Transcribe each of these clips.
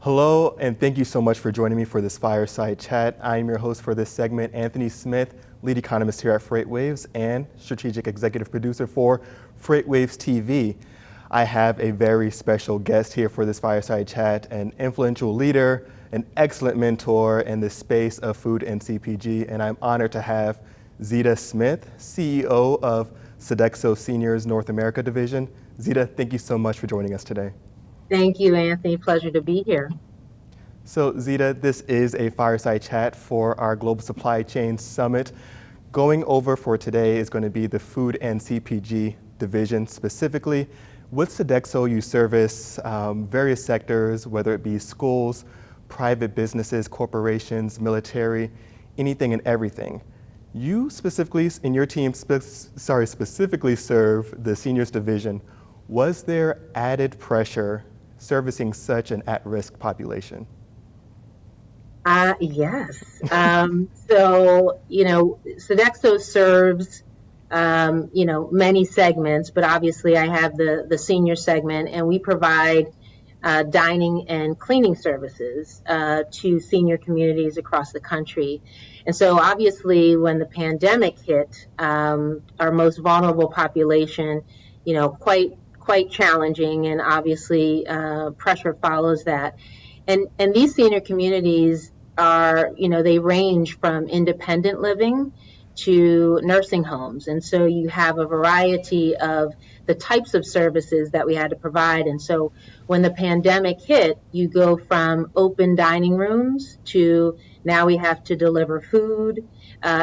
Hello, and thank you so much for joining me for this fireside chat. I am your host for this segment, Anthony Smith, lead economist here at FreightWaves and strategic executive producer for FreightWaves TV. I have a very special guest here for this fireside chat, an influential leader, an excellent mentor in the space of food and CPG, and I'm honored to have Zeta Smith, CEO of Sodexo Seniors North America Division. Zeta, thank you so much for joining us today. Thank you, Anthony. Pleasure to be here. So Zeta, this is a fireside chat for our Global Supply Chain Summit. Going over for today is going to be the food and CPG division specifically. With Sodexo, you service various sectors, whether it be schools, private businesses, corporations, military, anything and everything. You specifically, in your team, specifically serve the seniors division. Was there added pressure servicing such an at-risk population? Yes. Sodexo serves, many segments, but obviously I have the senior segment, and we provide dining and cleaning services to senior communities across the country. And so obviously when the pandemic hit, our most vulnerable population, quite challenging, and obviously pressure follows that. And these senior communities are, they range from independent living to nursing homes. And so you have a variety of the types of services that we had to provide. And so when the pandemic hit, you go from open dining rooms to now we have to deliver food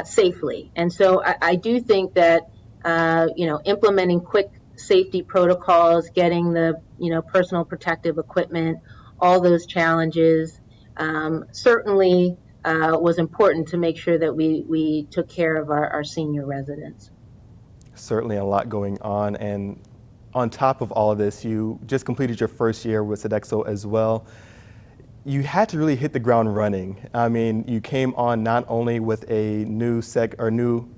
safely. And so I do think that, implementing quick safety protocols, getting the, personal protective equipment, all those challenges certainly was important to make sure that we took care of our senior residents. Certainly a lot going on. And on top of all of this, you just completed your first year with Sodexo as well. You had to really hit the ground running. I mean, you came on not only with a new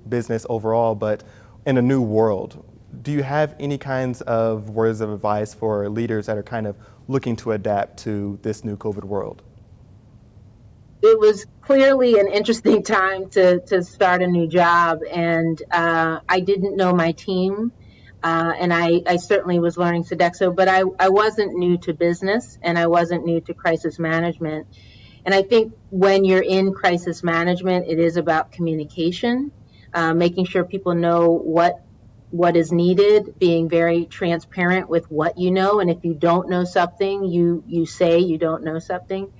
business overall, but in a new world. Do you have any kinds of words of advice for leaders that are kind of looking to adapt to this new COVID world? It was clearly an interesting time to start a new job, and I didn't know my team, and I certainly was learning Sodexo, but I wasn't new to business, and I wasn't new to crisis management. And I think when you're in crisis management, it is about communication, making sure people know what is needed, being very transparent with what you know, and if you don't know something, you say you don't know something.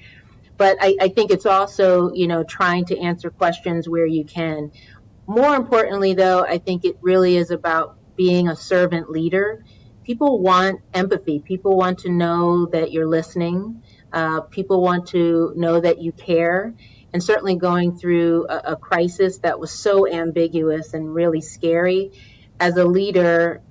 But I think it's also, trying to answer questions where you can. More importantly, though, I think it really is about being a servant leader. People want empathy. People want to know that you're listening. People want to know that you care. And certainly going through a crisis that was so ambiguous and really scary, as a leader,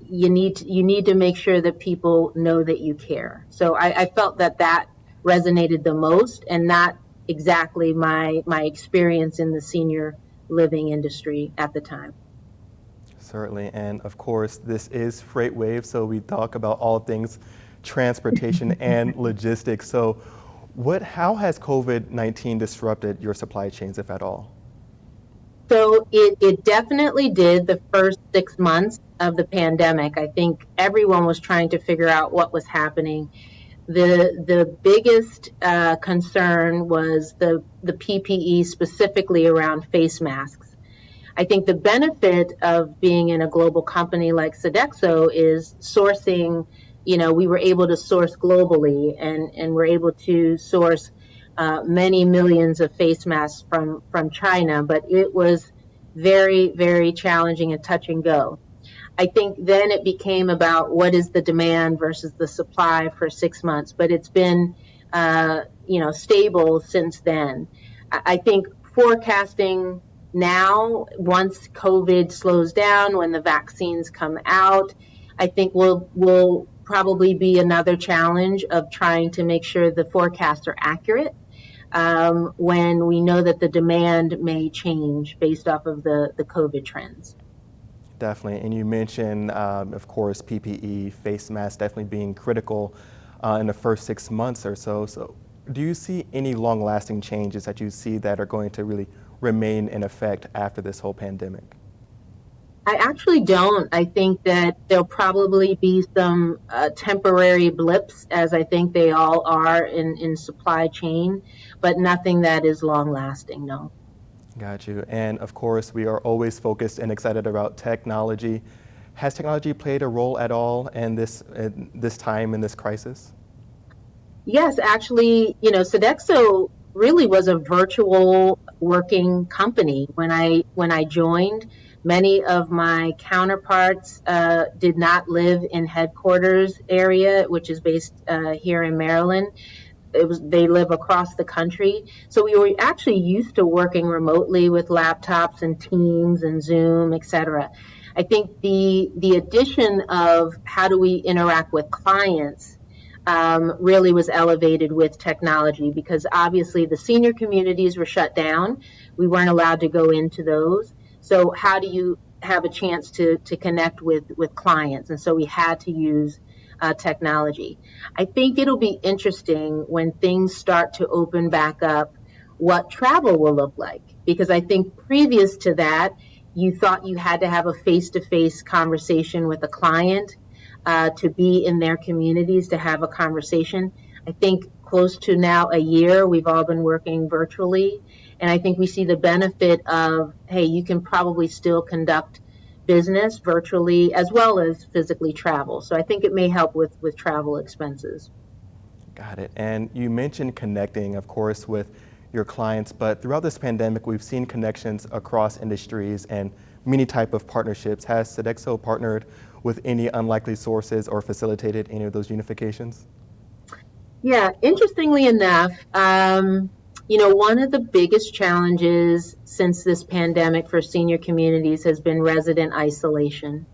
you need to make sure that people know that you care. So I felt that resonated the most, and not exactly my experience in the senior living industry at the time. Certainly, and of course, this is FreightWaves, so we talk about all things transportation and logistics. So how has COVID-19 disrupted your supply chains, if at all? So it definitely did the first 6 months of the pandemic. I think everyone was trying to figure out what was happening. The biggest concern was the PPE, specifically around face masks. I think the benefit of being in a global company like Sodexo is sourcing. We were able to source globally, and we're able to source many millions of face masks from China, but it was very, very challenging and touch and go. I think then it became about what is the demand versus the supply for 6 months, but it's been, stable since then. I think forecasting now, once COVID slows down, when the vaccines come out, I think will probably be another challenge of trying to make sure the forecasts are accurate when we know that the demand may change based off of the COVID trends. Definitely, and you mentioned, of course, PPE, face masks definitely being critical in the first 6 months or so. So Do you see any long-lasting changes that you see that are going to really remain in effect after this whole pandemic? I actually don't. I think that there'll probably be some temporary blips, as I think they all are in supply chain, but nothing that is long lasting, no. Got you. And of course, we are always focused and excited about technology. Has technology played a role at all in this time, in this crisis? Yes, actually, Sodexo really was a virtual working company when I joined. Many of my counterparts did not live in headquarters area, which is based here in Maryland. They live across the country, so we were actually used to working remotely with laptops and Teams and Zoom, etc. I think the addition of how do we interact with clients really was elevated with technology, because obviously the senior communities were shut down. We weren't allowed to go into those. So how do you have a chance to connect with clients? And so we had to use technology. I think it'll be interesting when things start to open back up what travel will look like, because I think previous to that, you thought you had to have a face to face conversation with a client to be in their communities to have a conversation. I think close to now a year, we've all been working virtually. And I think we see the benefit of, hey, you can probably still conduct business virtually as well as physically travel. So I think it may help with travel expenses. Got it. And you mentioned connecting, of course, with your clients, but throughout this pandemic, we've seen connections across industries and many type of partnerships. Has Sodexo partnered with any unlikely sources or facilitated any of those unifications? Yeah, interestingly enough, one of the biggest challenges since this pandemic for senior communities has been resident isolation.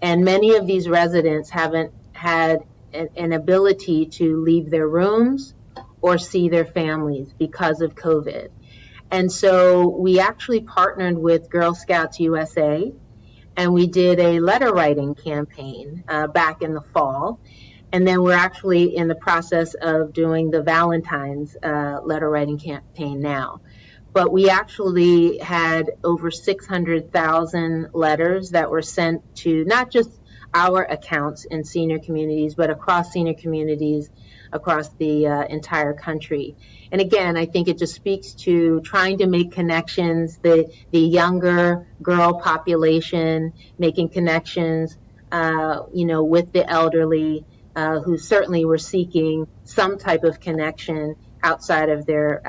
And many of these residents haven't had an ability to leave their rooms or see their families because of COVID. And so we actually partnered with Girl Scouts USA, and we did a letter writing campaign back in the fall. And then we're actually in the process of doing the Valentine's letter writing campaign now. But we actually had over 600,000 letters that were sent to not just our accounts in senior communities, but across senior communities across the entire country. And again, I think it just speaks to trying to make connections, the younger girl population, making connections, with the elderly, who certainly were seeking some type of connection outside of their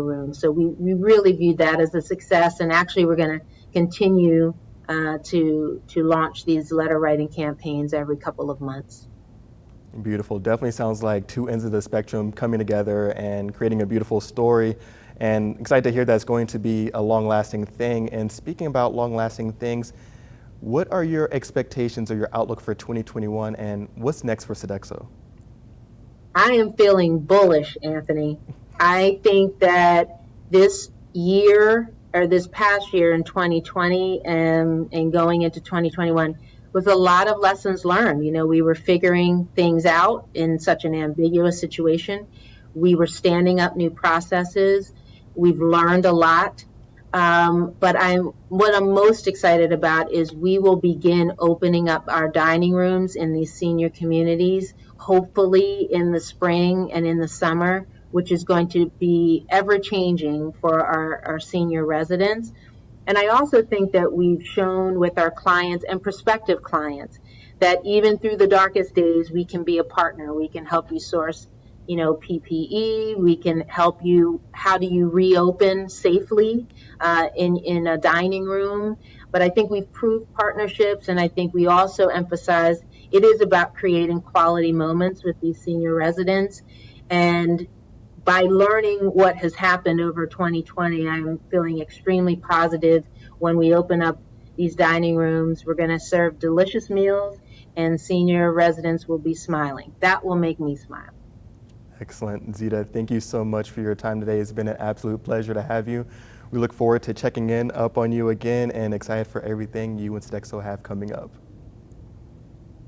room. So we really viewed that as a success, and actually we're going to continue to launch these letter writing campaigns every couple of months. Beautiful. Definitely sounds like two ends of the spectrum coming together and creating a beautiful story. And excited to hear that's going to be a long-lasting thing. And speaking about long-lasting things, what are your expectations or your outlook for 2021, and what's next for Sodexo? I am feeling bullish, Anthony. I think that this year, or this past year in 2020 and going into 2021, was a lot of lessons learned. We were figuring things out in such an ambiguous situation. We were standing up new processes. We've learned a lot. But what I'm most excited about is we will begin opening up our dining rooms in these senior communities, hopefully in the spring and in the summer, which is going to be ever changing for our senior residents. And I also think that we've shown with our clients and prospective clients that even through the darkest days, we can be a partner. We can help you source, PPE. We can help you. How do you reopen safely in a dining room? But I think we've proved partnerships, and I think we also emphasize it is about creating quality moments with these senior residents. And by learning what has happened over 2020, I'm feeling extremely positive. When we open up these dining rooms, we're going to serve delicious meals, and senior residents will be smiling. That will make me smile. Excellent. Zeta, thank you so much for your time today. It's been an absolute pleasure to have you. We look forward to checking in up on you again and excited for everything you and Sodexo have coming up.